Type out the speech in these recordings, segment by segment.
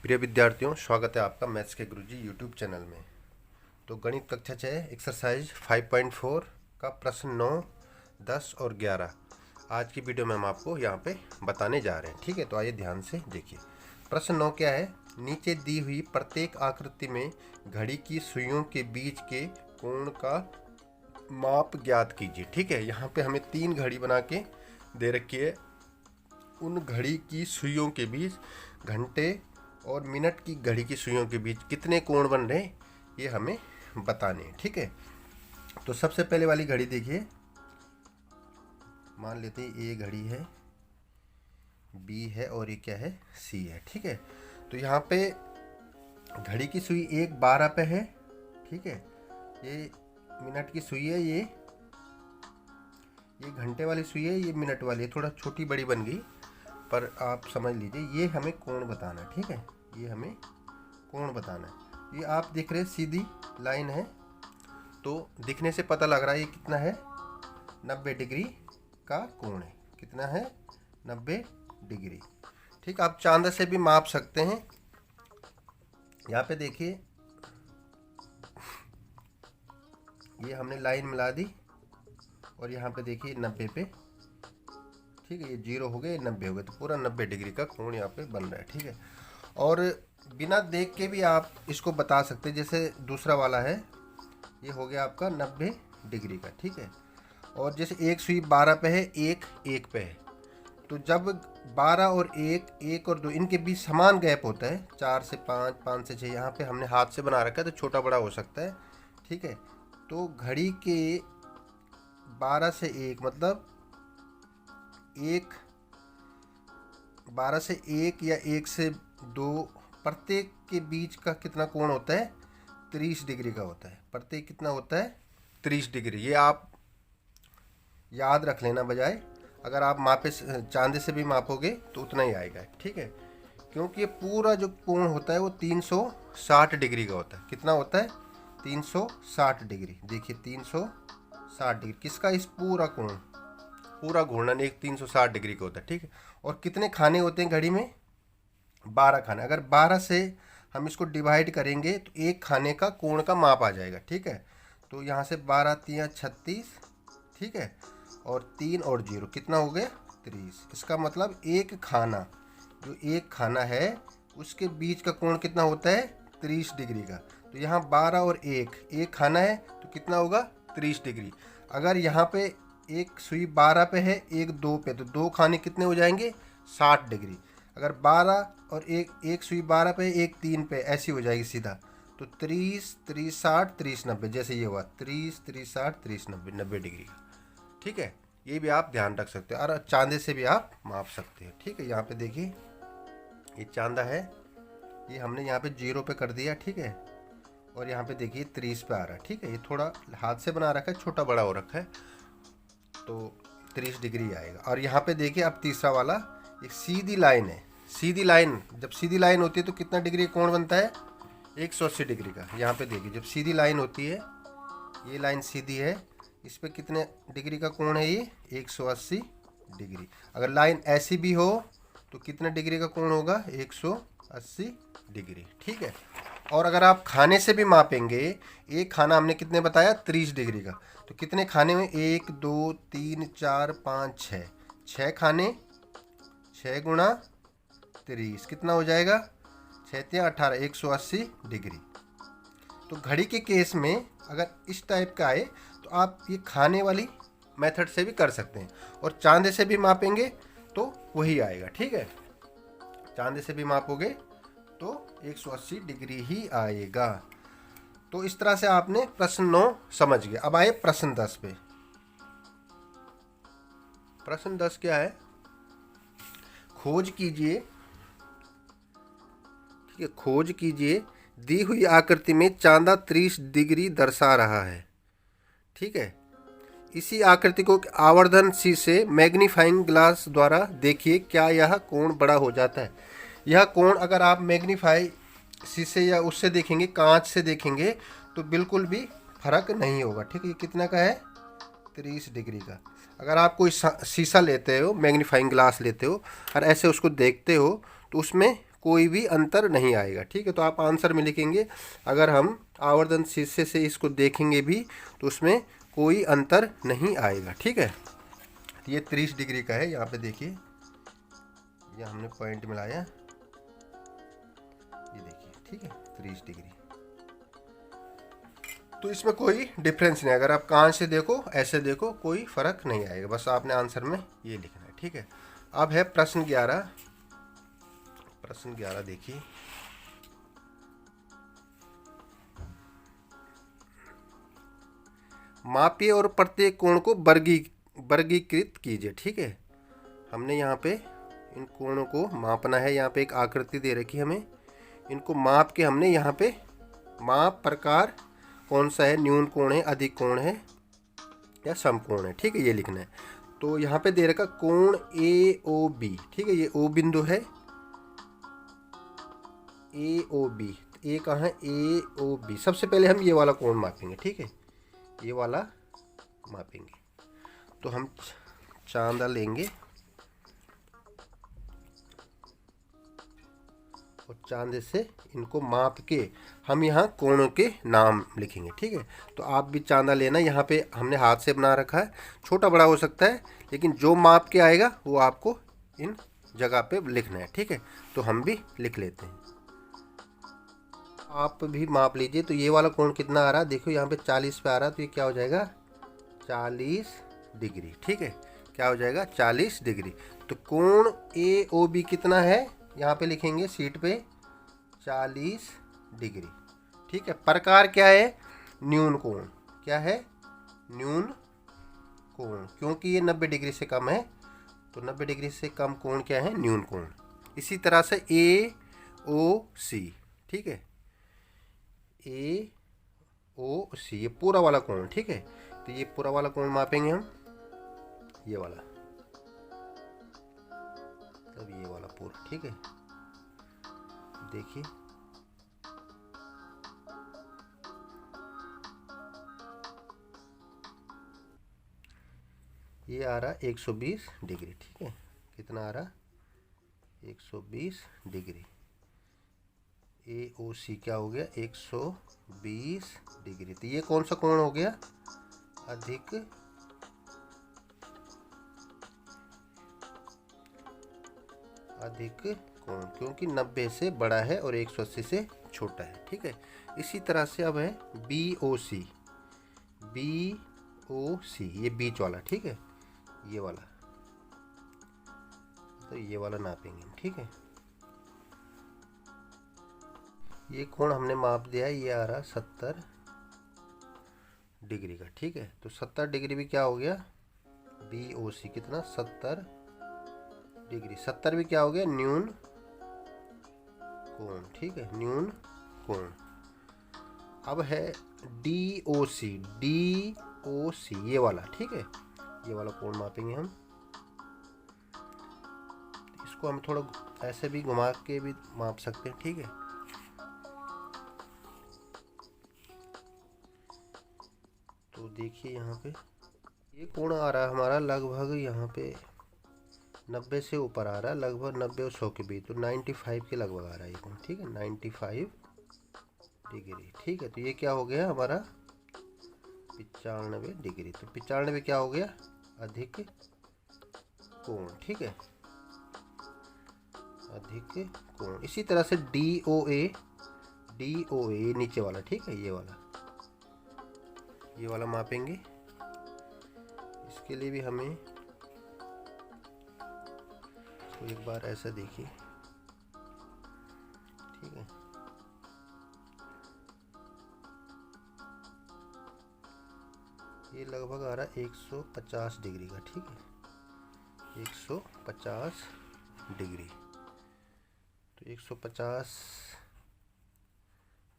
प्रिय विद्यार्थियों, स्वागत है आपका मैथ्स के गुरुजी यूट्यूब चैनल में। तो गणित कक्षा 6 एक्सरसाइज 5.4 का प्रश्न 9, 10 और 11 आज की वीडियो में हम आपको यहाँ पे बताने जा रहे हैं। ठीक है, तो आइए ध्यान से देखिए। प्रश्न 9 क्या है? नीचे दी हुई प्रत्येक आकृति में घड़ी की सुइयों के बीच के कोण का माप ज्ञात कीजिए। ठीक है, यहाँ पे हमें 3 घड़ी बना के दे रखी है। उन घड़ी की सुइयों के बीच घंटे और मिनट की घड़ी की सुइयों के बीच कितने कोण बन रहे हैं, ये हमें बताने हैं। ठीक है, तो सबसे पहले वाली घड़ी देखिए। मान लेते हैं ए घड़ी है, बी है और ये क्या है, सी है। ठीक है, तो यहाँ पे घड़ी की सुई एक 12 पे है। ठीक है, ये मिनट की सुई है, ये घंटे वाली सुई है, ये मिनट वाली है। थोड़ा छोटी बड़ी बन गई, पर आप समझ लीजिए ये हमें कोण बताना है। ठीक है, ये हमें कोण बताना है। ये आप देख रहे हैं सीधी लाइन है, तो दिखने से पता लग रहा है ये कितना है, 90 डिग्री का कोण है। कितना है? 90 डिग्री। ठीक, आप चांद से भी माप सकते हैं। यहाँ पे देखिए, ये हमने लाइन मिला दी और यहाँ पे देखिए 90 पे। ठीक है, ये 0 हो गए, 90 हो गए, तो पूरा 90 डिग्री का कोण यहाँ पे बन रहा है। ठीक है, और बिना देख के भी आप इसको बता सकते हैं। जैसे दूसरा वाला है, ये हो गया आपका 90 डिग्री का। ठीक है, और जैसे एक सुई 12 पे है, एक 1 पे है, तो जब 12 और 1, 1 और 2 इनके बीच समान गैप होता है, 4 से 5, 5 से 6, यहाँ पे हमने हाथ से बना रखा है तो छोटा बड़ा हो सकता है। ठीक है, तो घड़ी के 12 से 1 मतलब 12 से 1 या 1 से 2, प्रत्येक के बीच का कितना कोण होता है? 30 डिग्री का होता है। प्रत्येक कितना होता है? 30 डिग्री। ये आप याद रख लेना, बजाय अगर आप मापे चांदे से भी मापोगे तो उतना ही आएगा। ठीक है, क्योंकि ये पूरा जो कोण होता है वो 360 डिग्री का होता है। कितना होता है? 360 डिग्री। देखिए 360 डिग्री किसका? इस पूरा कोण, पूरा घूर्णन एक 360 डिग्री का होता है। ठीक है, और कितने खाने होते हैं घड़ी में? 12 खाने। अगर 12 से हम इसको डिवाइड करेंगे तो एक खाने का कोण का माप आ जाएगा। ठीक है, तो यहाँ से 12 3 36। ठीक है, और 3 और 0 कितना हो गया? 30। इसका मतलब एक खाना, जो एक खाना है उसके बीच का कोण कितना होता है? 30 डिग्री का। तो यहाँ 12 और 1 खाना है तो कितना होगा? 30 डिग्री। अगर यहाँ पे एक सुई 12 पे है, एक 2 पे, तो 2 खाने कितने हो जाएंगे? 60 डिग्री। अगर 12 और एक सुई 12 पे, एक 3 पे, ऐसी हो जाएगी सीधा। तो 30 30 60 30 90, जैसे ये हुआ 30 30 60 30 90, 90 डिग्री का। ठीक है, ये भी आप ध्यान रख सकते हो, और चांदे से भी आप माप सकते हैं। ठीक है, यहाँ पे देखिए ये चांदा है, ये हमने यहाँ पे 0 पे कर दिया। ठीक है, और यहाँ पे देखिए 30 पे आ रहा है। ठीक है, ये थोड़ा हाथ से बना रखा है, छोटा बड़ा हो रखा है, तो 30 डिग्री आएगा। और यहाँ पे देखिए अब तीसरा वाला, एक सीधी लाइन है। सीधी लाइन, जब सीधी लाइन होती है तो कितना डिग्री कोण बनता है? 180 डिग्री का। यहाँ पे देखिए जब सीधी लाइन होती है, ये लाइन सीधी है, इस पे कितने डिग्री का कोण है? ये 180 डिग्री। अगर लाइन ऐसी भी हो तो कितने डिग्री का कोण होगा? 180 डिग्री। ठीक है, और अगर आप खाने से भी मापेंगे, एक खाना हमने कितने बताया? 30 डिग्री का। तो कितने खाने में? 1 2 3 4 5 6, 6 खाने, 6 गुणा 30 कितना हो जाएगा? 6 3 18, 180 डिग्री। तो घड़ी के केस में अगर इस टाइप का आए तो आप ये खाने वाली मेथड से भी कर सकते हैं, और चांदे से भी मापेंगे तो वही आएगा। ठीक है, चांदे से भी मापोगे तो 180 डिग्री ही आएगा। तो इस तरह से आपने प्रश्न 9 समझ गए। अब आए प्रश्न 10 पे। प्रश्न 10 क्या है? खोज कीजिए। ठीक है, खोज कीजिए, दी हुई आकृति में चांदा 30 डिग्री दर्शा रहा है। ठीक है, इसी आकृति को आवर्धन शीशे मैग्नीफाइंग ग्लास द्वारा देखिए, क्या यह कोण बड़ा हो जाता है? यह कोण अगर आप मैग्नीफाई शीशे या उससे देखेंगे, कांच से देखेंगे, तो बिल्कुल भी फर्क नहीं होगा। ठीक है, ये कितना का है? 30 डिग्री का। अगर आप कोई शीशा लेते हो, मैग्नीफाइंग ग्लास लेते हो और ऐसे उसको देखते हो, तो उसमें कोई भी अंतर नहीं आएगा। ठीक है, तो आप आंसर में लिखेंगे अगर हम आवर्धन शीर्षे से इसको देखेंगे भी तो उसमें कोई अंतर नहीं आएगा। ठीक है, ये 30 डिग्री का है। यहाँ पे देखिए, ये हमने पॉइंट मिलाया, ये देखिए। ठीक है, 30 डिग्री। तो इसमें कोई डिफरेंस नहीं, अगर आप कान से देखो ऐसे देखो कोई फर्क नहीं आएगा। बस आपने आंसर में ये लिखना है। ठीक है, अब है प्रश्न 11। प्रश्न 11 देखिए, मापिए और प्रत्येक कोण को वर्गीकृत कीजिए। ठीक है, हमने यहाँ पे इन कोणों को मापना है। यहाँ पे एक आकृति दे रखी है हमें, इनको माप के हमने यहाँ पे माप प्रकार कौन सा है, न्यून कोण है, अधिक कोण है या समकोण है। ठीक है, ये लिखना है। तो यहाँ पे दे रखा कोण AOB। ठीक है, ये O बिंदु है, AOB। ए कहाँ है, AOB। सबसे पहले हम ये वाला कोण मापेंगे। ठीक है, ये वाला मापेंगे। तो हम चांदा लेंगे और चांदे से इनको माप के हम यहाँ कोणों के नाम लिखेंगे। ठीक है, तो आप भी चांदा लेना। यहाँ पे हमने हाथ से बना रखा है, छोटा बड़ा हो सकता है, लेकिन जो माप के आएगा वो आपको इन जगह पे लिखना है। ठीक है, तो हम भी लिख लेते हैं। आप भी माप लीजिए। तो ये वाला कोण कितना आ रहा है, देखो यहाँ पे 40 पे आ रहा है, तो ये क्या हो जाएगा, 40 डिग्री। ठीक है, क्या हो जाएगा, 40 डिग्री। तो कोण AOB कितना है, यहाँ पे लिखेंगे शीट पे 40 डिग्री। ठीक है, प्रकार क्या है, न्यून कोण। क्या है, न्यून कोण, क्योंकि ये 90 डिग्री से कम है, तो 90 डिग्री से कम कोण क्या है, न्यून कोण। इसी तरह से AOC। ठीक है, AOC ये पूरा वाला कोण। ठीक है, तो ये पूरा वाला कोण मापेंगे हम, ये वाला, तब ये वाला पूरा। ठीक है, देखिए ये आ रहा 120 डिग्री। ठीक है, कितना आ रहा, 120 डिग्री। AOC क्या हो गया, 120 डिग्री। तो ये कौन सा कोण हो गया, अधिक कोण, क्योंकि 90 से बड़ा है और 180 से छोटा है। ठीक है, इसी तरह से अब है BOC। ये बीच वाला। ठीक है, ये वाला, तो ये वाला नापेंगे हम। ठीक है, ये कोण हमने माप दिया है, ये आ रहा 70 डिग्री का। ठीक है, तो 70 डिग्री भी क्या हो गया, BOC कितना, 70 डिग्री। 70 भी क्या हो गया, न्यून कोण। ठीक है, न्यून कोण। अब है DOC। ये वाला। ठीक है, ये वाला कोण मापेंगे हम। इसको हम थोड़ा ऐसे भी घुमा के भी माप सकते हैं। ठीक है, तो देखिए यहाँ पे ये कोण आ रहा है हमारा लगभग यहाँ पे 90 से ऊपर आ रहा है, लगभग 90 और 100 के बीच, तो 95 के लगभग आ रहा है ये कोण। ठीक है, 95 डिग्री। ठीक है, तो ये क्या हो गया हमारा 95 डिग्री। तो 95 क्या हो गया, अधिक कोण। ठीक है, अधिक कोण। इसी तरह से DOA नीचे वाला। ठीक है, ये वाला मापेंगे। इसके लिए भी हमें तो एक बार ऐसा देखिए। ठीक है, ये लगभग आ रहा है 150 डिग्री का। ठीक है, 150 डिग्री। तो 150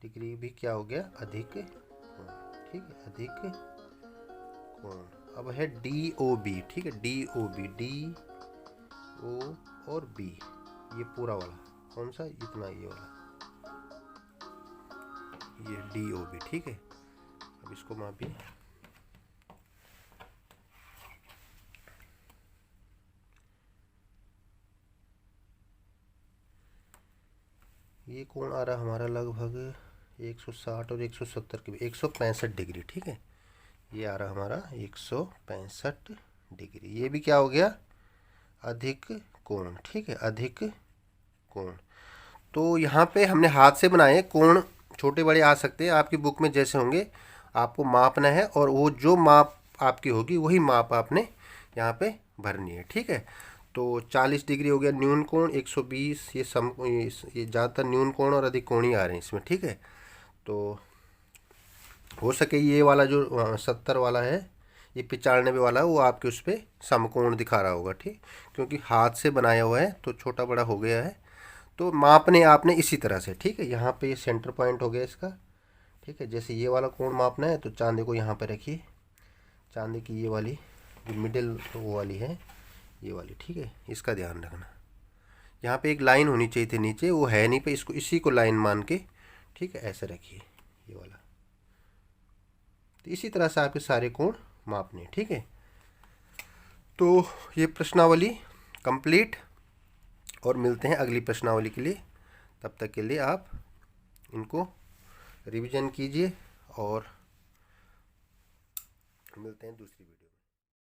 डिग्री भी क्या हो गया, अधिक कोण। ठीक है, अधिक कोण। अब है DOB। ठीक है, DOB, DO और B, ये पूरा वाला कौन सा, इतना, ये वाला, ये DOB। ठीक है, अब इसको मापिए। ये कोण आ रहा है हमारा लगभग 160 और 170 के 165 डिग्री, ठीक है। ये आ रहा हमारा 165 डिग्री। ये भी क्या हो गया, अधिक कोण, ठीक है, अधिक कोण। तो यहाँ पे हमने हाथ से बनाए कोण, छोटे बड़े आ सकते हैं, आपकी बुक में जैसे होंगे आपको मापना है, और वो जो माप आपकी होगी वही माप आपने यहाँ पे भरनी है, ठीक है। तो 40 डिग्री हो गया न्यून कोण, 120 ये ये ज़्यादातर न्यून कोण और अधिक कोण ही आ रहे हैं इसमें, ठीक है। तो हो सके ये वाला जो 70 वाला है, ये 95 वाला है, वो आपके उस पर समकोण दिखा रहा होगा, ठीक, क्योंकि हाथ से बनाया हुआ है तो छोटा बड़ा हो गया है। तो मापने आपने इसी तरह से, ठीक है। यहाँ पे ये सेंटर पॉइंट हो गया इसका, ठीक है। जैसे ये वाला कोण मापना है तो चांदी को यहाँ पे रखिए, चांदी की ये वाली जो मिडिल वो वाली है, ये वाली, ठीक है, इसका ध्यान रखना। यहाँ पे एक लाइन होनी चाहिए थी नीचे, वो है नहीं पे, इसको इसी को लाइन मान के, ठीक है, ऐसे रखिए ये वाला। तो इसी तरह से आपके सारे कोण मापने, ठीक है। तो ये प्रश्नावली कंप्लीट, और मिलते हैं अगली प्रश्नावली के लिए। तब तक के लिए आप इनको रिवीजन कीजिए, और मिलते हैं दूसरी वीडियो।